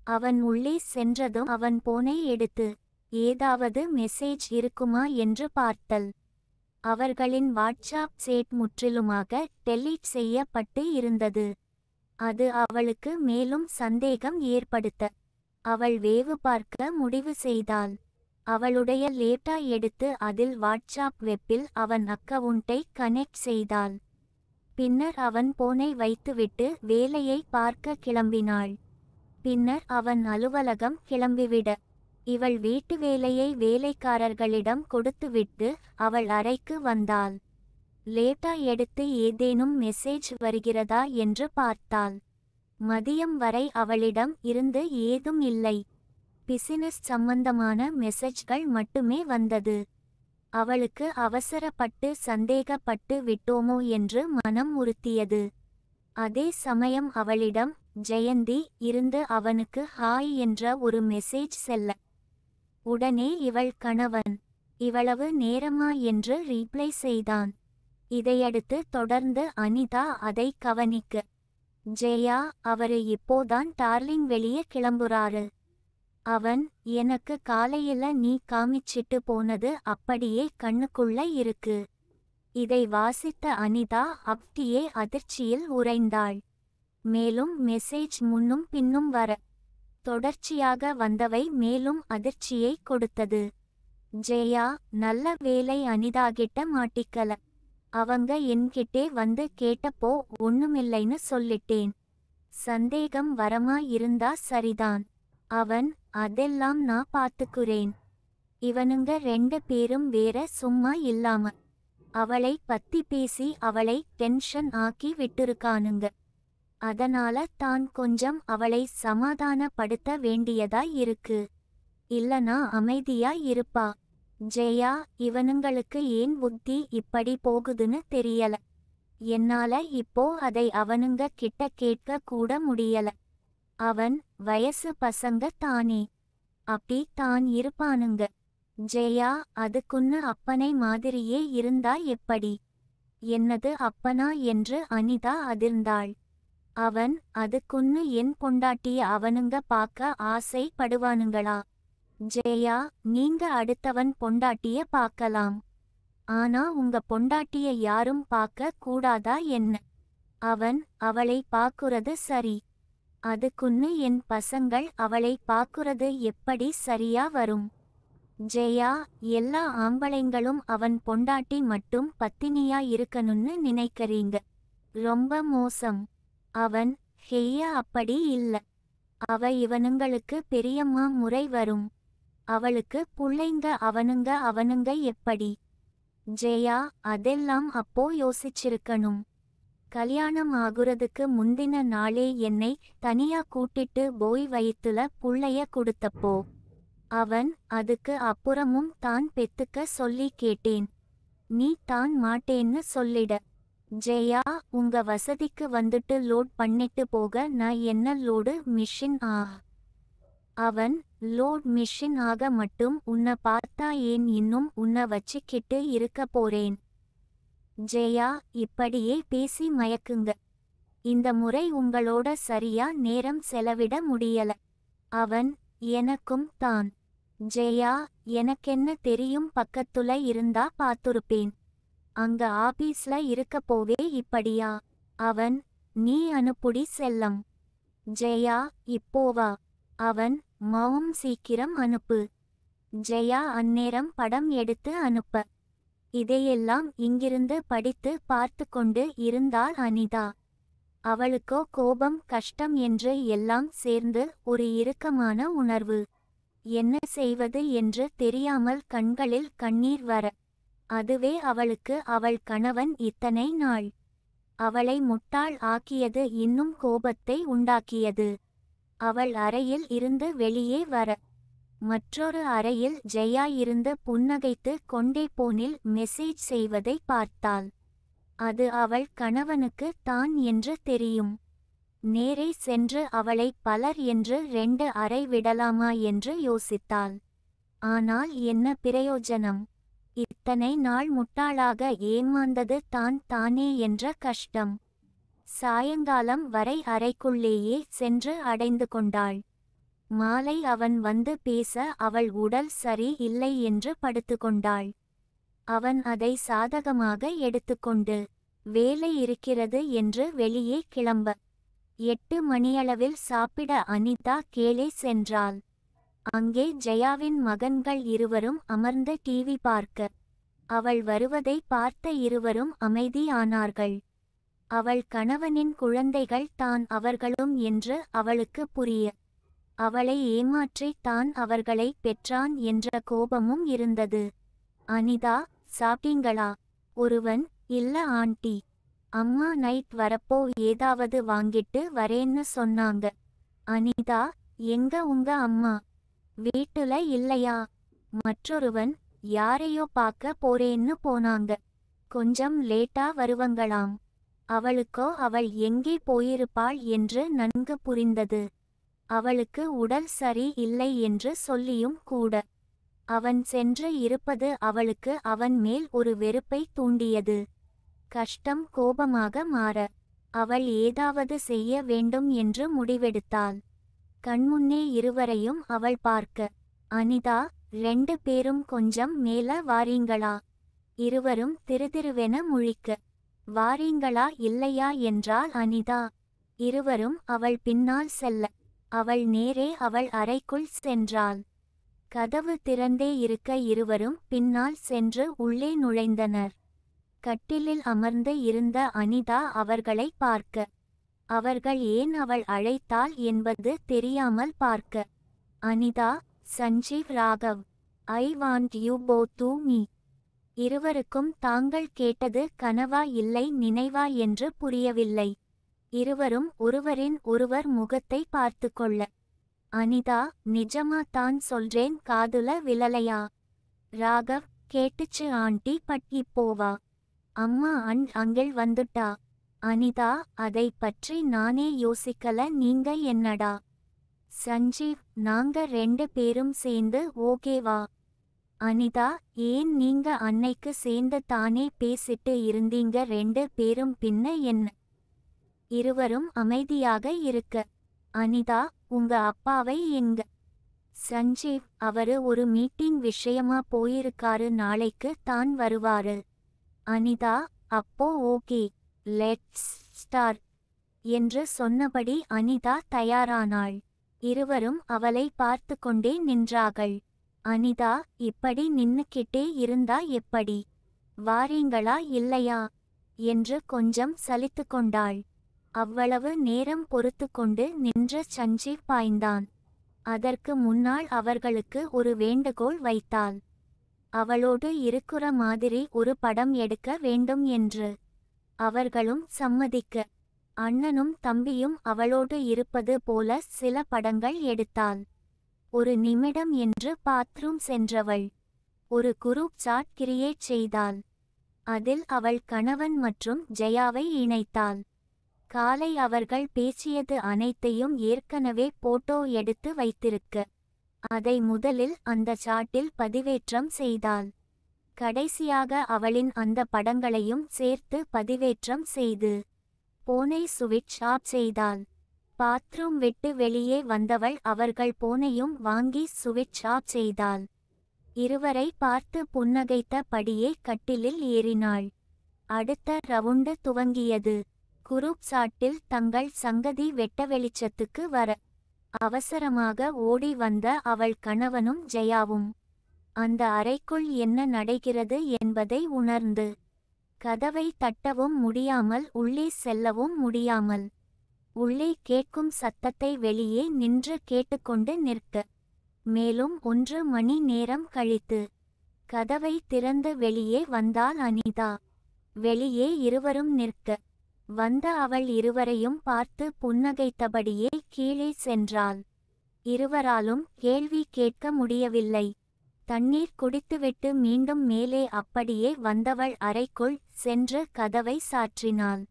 அவன் உள்ளே சென்றதும் அவன் போனை எடுத்து ஏதாவது மெசேஜ் இருக்குமா என்று பார்த்தல். அவர்களின் வாட்ஸ்ஆப் சேட் முற்றிலுமாக டெலீட் செய்யப்பட்டு இருந்தது. அது அவளுக்கு மேலும் சந்தேகம் ஏற்படுத்த அவள் வேவு பார்க்க முடிவு செய்தாள். அவளுடைய லேப்டா எடுத்து அதில் வாட்ஸ்ஆப் வெப்பில் அவன் அக்கவுண்டை கனெக்ட் செய்தாள். பின்னர் அவன் போனை வைத்துவிட்டு வேலையை பார்க்க கிளம்பினாள். பின்னர் அவன் அலுவலகம் கிளம்பிவிட இவள் வீட்டு வேலையை வேலைக்காரர்களிடம் கொடுத்துவிட்டு அவள் அறைக்கு வந்தாள். லேப்டா எடுத்து ஏதேனும் மெசேஜ் வருகிறதா என்று பார்த்தாள். மதியம் வரை அவளிடம் இருந்து ஏதும் இல்லை. பிசினஸ் சம்பந்தமான மெசேஜ்கள் மட்டுமே வந்தது. அவளுக்கு அவசரப்பட்டு சந்தேகப்பட்டு விட்டோமோ என்று மனம் உறுத்தியது. அதே சமயம் அவளிடம் ஜெயந்தி இருந்து அவனுக்கு ஹாய் என்ற ஒரு மெசேஜ் செல்ல உடனே இவள் கணவன் இவ்வளவு நேரமா என்று ரீப்ளை செய்தான். இதையடுத்து தொடர்ந்து அனிதா அதை கவனிக்க ஜெயா அவரு இப்போதான் டார்லிங் வெளியே கிளம்புறாரு. அவன் எனக்கு காலையில நீ காமிச்சிட்டு போனது அப்படியே கண்ணுக்குள்ள இருக்கு. இதை வாசித்த அனிதா அப்படியே அதிர்ச்சியில் உறைந்தாள். மேலும் மெசேஜ் முன்னும் பின்னும் வர தொடர்ச்சியாக வந்தவை மேலும் அதிர்ச்சியை கொடுத்தது. ஜெயா நல்ல வேலை அனிதாகிட்ட மாட்டிக்கல. அவங்க என்கிட்டே வந்து கேட்டப்போ ஒண்ணுமில்லைன்னு சொல்லிட்டேன். சந்தேகம் வரமா இருந்தா சரிதான். அவன் அதெல்லாம் நான் பாத்துக்குறேன். இவனுங்க 2 பேரும் வேற சும்மா இல்லாம அவளை பத்தி பேசி அவளை டென்ஷன் ஆக்கி விட்டுருக்கானுங்க. அதனால தான் கொஞ்சம் அவளை சமாதானப்படுத்த வேண்டியதா இருக்கு. இல்லனா அமைதியா இருப்பா. ஜெயா இவனுங்களுக்கு ஏன் புத்தி இப்படி போகுதுன்னு தெரியல. என்னால இப்போ அதை அவனுங்க கிட்ட கேட்க கூட முடியல. அவன் வயசு பசங்க தானே, அப்படி தான் இருப்பானுங்க. ஜெயா அதுக்குன்னு அப்பனை மாதிரியே இருந்தா எப்படி? என்னது அப்பனா என்று அனிதா அதிர்ந்தாள். அவன் அதுக்குன்னு என் பொண்டாட்டிய அவனுங்க பார்க்க ஆசை படுவானுங்களா? ஜெயா நீங்க அடுத்தவன் பொண்டாட்டிய பார்க்கலாம். ஆனா உங்க பொண்டாட்டிய யாரும் பார்க்க கூடாதா என்ன? அவன் அவளை பார்க்குறது சரி. அதுக்குன்னு என் பசங்கள் அவளை பார்க்குறது எப்படி சரியா வரும்? ஜெயா எல்லா ஆம்பளைங்களும் அவன் பொண்டாட்டி மட்டும் பத்தினியா இருக்கணும்னு நினைக்கிறீங்க. ரொம்ப மோசம். அவன் ஹெய்யா அப்படி இல்ல. அவ இவனுங்களுக்கு பெரியம்மா முறை வரும். அவளுக்கு புள்ளைங்க அவனுங்க எப்படி? ஜெயா அதெல்லாம் அப்போ யோசிச்சிருக்கணும். கல்யாணம் ஆகுறதுக்கு முந்தின நாளே என்னை தனியா கூட்டிட்டு போய் வயித்துல புள்ளைய கொடுத்தப்போ அவன் அதுக்கு அப்புறமும் தான் பெத்துக்க சொல்லி கேட்டேன். நீ தான் மாட்டேன்னு சொல்லிட. ஜெயா உங்க வசதிக்கு வந்துட்டு லோட் பண்ணிட்டு போக நான் என்ன லோடு மிஷின் அவன் லோட் மிஷின் ஆக மட்டும் உன்னை பார்த்தா ஏன் இன்னும் உன்னை வச்சுக்கிட்டு இருக்க போறேன். ஜெயா இப்படியே பேசி மயக்குங்க. இந்த முறை உங்களோட சரியா நேரம் செலவிட முடியல. அவன் எனக்கும் தான். ஜெயா எனக்கென்ன தெரியும், பக்கத்துல இருந்தா பாத்துருப்பேன். அங்க ஆபீஸ்ல இருக்கப்போவே இப்படியா? அவன் நீ அனுப்புடி செல்லம். ஜெயா இப்போவா? அவன் மௌம் சீக்கிரம் அனுப்பு. ஜெயா அந்நேரம் படம் எடுத்து அனுப்ப இதையெல்லாம் இங்கிருந்து படித்து பார்த்து கொண்டு இருந்தாள் அனிதா. அவளுக்கோ கோபம் கஷ்டம் என்று எல்லாம் சேர்ந்து ஒரு இறுக்கமான உணர்வு. என்ன செய்வது என்று தெரியாமல் கண்களில் கண்ணீர் வர அதுவே அவளுக்கு அவள் கணவன் இத்தனை நாள் அவளை முட்டாள் ஆக்கியது இன்னும் கோபத்தை உண்டாக்கியது. அவள் அறையில் இருந்து வெளியே வர மற்றொரு அறையில் ஜெயா இருந்து புன்னகைத்து கொண்டே போனில் மெசேஜ் செய்வதை பார்த்தாள். அது அவள் கணவனுக்கு தான் என்று தெரியும். நேரே சென்று அவளை பலர் என்று 2 அறை விடலாமா என்று யோசித்தாள். ஆனால் என்ன பிரயோஜனம்? இத்தனை நாள் முட்டாளாக ஏமாந்தது தான் தானே என்ற கஷ்டம். சாயங்காலம் வரை அறைக்குள்ளேயே சென்று அடைந்து கொண்டாள். மாலை அவன் வந்து பேச அவள் உடல் சரி இல்லை என்று படுத்துக்கொண்டாள். அவன் அதை சாதகமாக எடுத்துக்கொண்டு வேலை இருக்கிறது என்று வெளியே கிளம்ப 8 மணியளவில் சாப்பிட அனிதா கீழே சென்றாள். அங்கே ஜெயாவின் மகன்கள் இருவரும் அமர்ந்து டிவி பார்க்க அவள் வருவதை பார்த்த இருவரும் அமைதியானார்கள். அவள் கணவனின் குழந்தைகள் தான் அவர்களும் என்று அவளுக்கு புரிய அவளை ஏமாற்றி தான் அவர்களை பெற்றான் என்ற கோபமும் இருந்தது. அனிதா, சாப்பிட்டீங்களா? ஒருவன், இல்ல ஆண்டி, அம்மா நைட் வரப்போ ஏதாவது வாங்கிட்டு வரேன்னு சொன்னாங்க. அனிதா, எங்க உங்க அம்மா? வீட்டுல இல்லையா? மற்றொருவன், யாரையோ பார்க்க போறேன்னு போனாங்க, கொஞ்சம் லேட்டா வருவங்களாம். அவளுக்கோ அவள் எங்கே போயிருப்பாள் என்று நன்கு புரிந்தது. அவளுக்கு உடல் சரி இல்லை என்று சொல்லியும் கூட அவன் சென்று இருப்பது அவளுக்கு அவன் மேல் ஒரு வெறுப்பை தூண்டியது. கஷ்டம் கோபமாக மாற அவள் ஏதாவது செய்ய வேண்டும் என்று முடிவெடுத்தாள். கண்முன்னே இருவரையும் அவள் பார்க்க, அனிதா, 2 பேரும் கொஞ்சம் மேல வாரீங்களா? இருவரும் திருதிருவென முழிக்க, வாரீங்களா இல்லையா என்றாள் அனிதா. இருவரும் அவள் பின்னால் செல்ல அவள் நேரே அவள் அறைக்குள் சென்றாள். கதவு திறந்தே இருக்க இருவரும் பின்னால் சென்று உள்ளே நுழைந்தனர். கட்டிலில் அமர்ந்து இருந்த அனிதா அவர்களை பார்க்க அவர்கள் ஏன் அவள் அழைத்தாள் என்பது தெரியாமல் பார்க்க, Anitha, Sanjeev, Raghav, I want you both to me. இருவருக்கும் தாங்கள் கேட்டது கனவா இல்லை நினைவா என்று புரியவில்லை. இருவரும் ஒருவரின் ஒருவர் முகத்தை பார்த்து கொள்ள, அனிதா, நிஜமா தான் சொல்றேன், காதுல விழலையா? ராகவ், கேட்டுச்சு ஆண்டி, பட்டி போவா. அம்மா அங்கிள் வந்துட்டா. அனிதா, அதை பற்றி நானே யோசிக்கல, நீங்க என்னடா? சஞ்சீவ், நாங்க 2 பேரும் சேர்ந்து ஓகேவா? அனிதா, ஏன் நீங்க அன்னைக்கு சேர்ந்து தானே பேசிட்டு இருந்தீங்க 2 பேரும், பின்ன என்ன? இருவரும் அமைதியாக இருக்க, அனிதா, உங்க அப்பாவை எங்க? சஞ்சீவ், அவரு ஒரு மீட்டிங் விஷயமா போயிருக்காரு, நாளைக்கு தான் வருவாரு. அனிதா, அப்போ ஓகே, லெட்ஸ் ஸ்டார்ட் என்று சொன்னபடி அனிதா தயாரானாள். இருவரும் அவளை பார்த்து கொண்டே நின்றார்கள். அனிதா, இப்படி நின்னுக்கிட்டே இருந்தா எப்படி? வாரீங்களா இல்லையா என்று கொஞ்சம் சலித்து கொண்டாள். அவ்வளவு நேரம் பொறுத்து கொண்டு நின்ற சஞ்சீவ் பாய்ந்தான். அதற்கு முன்னால் அவர்களுக்கு ஒரு வேண்டுகோள் வைத்தாள். அவளோடு இருக்கிற மாதிரி ஒரு படம் எடுக்க வேண்டும் என்று. அவர்களும் சம்மதிக்க அண்ணனும் தம்பியும் அவளோடு இருப்பது போல சில படங்கள் எடுத்தாள். ஒரு நிமிடம் என்று பாத்ரூம் சென்றவள் ஒரு குரூப் சாட் கிரியேட் செய்தாள். அதில் அவள் கணவன் மற்றும் ஜெயாவை இணைத்தாள். காலை அவர்கள் பேசியது அனைத்தையும் ஏற்கனவே போட்டோ எடுத்து வைத்திருக்க அதை முதலில் அந்த சாட்டில் பதிவேற்றம் செய்தாள். கடைசியாக அவளின் அந்த படங்களையும் சேர்த்து பதிவேற்றம் செய்து போனை சுவிட்ச் ஆஃப் செய்தாள். பாத்ரூம் விட்டு வெளியே வந்தவள் அவர்கள் போனையும் வாங்கி சுவிட்ச் ஆஃப் செய்தாள். இருவரை பார்த்து புன்னகைத்த படியே கட்டிலில் ஏறினாள். அடுத்த ரவுண்டு துவங்கியது. குரூப் சாட்டில் தங்கள் சங்கதி வெட்ட வெளிச்சத்துக்கு வர அவசரமாக ஓடி வந்த அவள் கணவனும் ஜெயாவும் அந்த அறைக்குள் என்ன நடக்கிறது என்பதை உணர்ந்து கதவை தட்டவும் முடியாமல் உள்ளே செல்லவும் முடியாமல் உள்ளே கேட்கும் சத்தத்தை வெளியே நின்று கேட்டுக்கொண்டு நிற்க மேலும் 1 மணி நேரம் கழித்து கதவை திறந்து வெளியே வந்தாள் அனிதா. வெளியே இருவரும் நிற்க வந்த அவள் இருவரையும் பார்த்து புன்னகைத்தபடியே கீழே சென்றாள். இருவராலும் கேள்வி கேட்க முடியவில்லை. தண்ணீர் குடித்துவிட்டு மீண்டும் மேலே அப்படியே வந்தவள் அறைக்குள் சென்று கதவை சாற்றினாள்.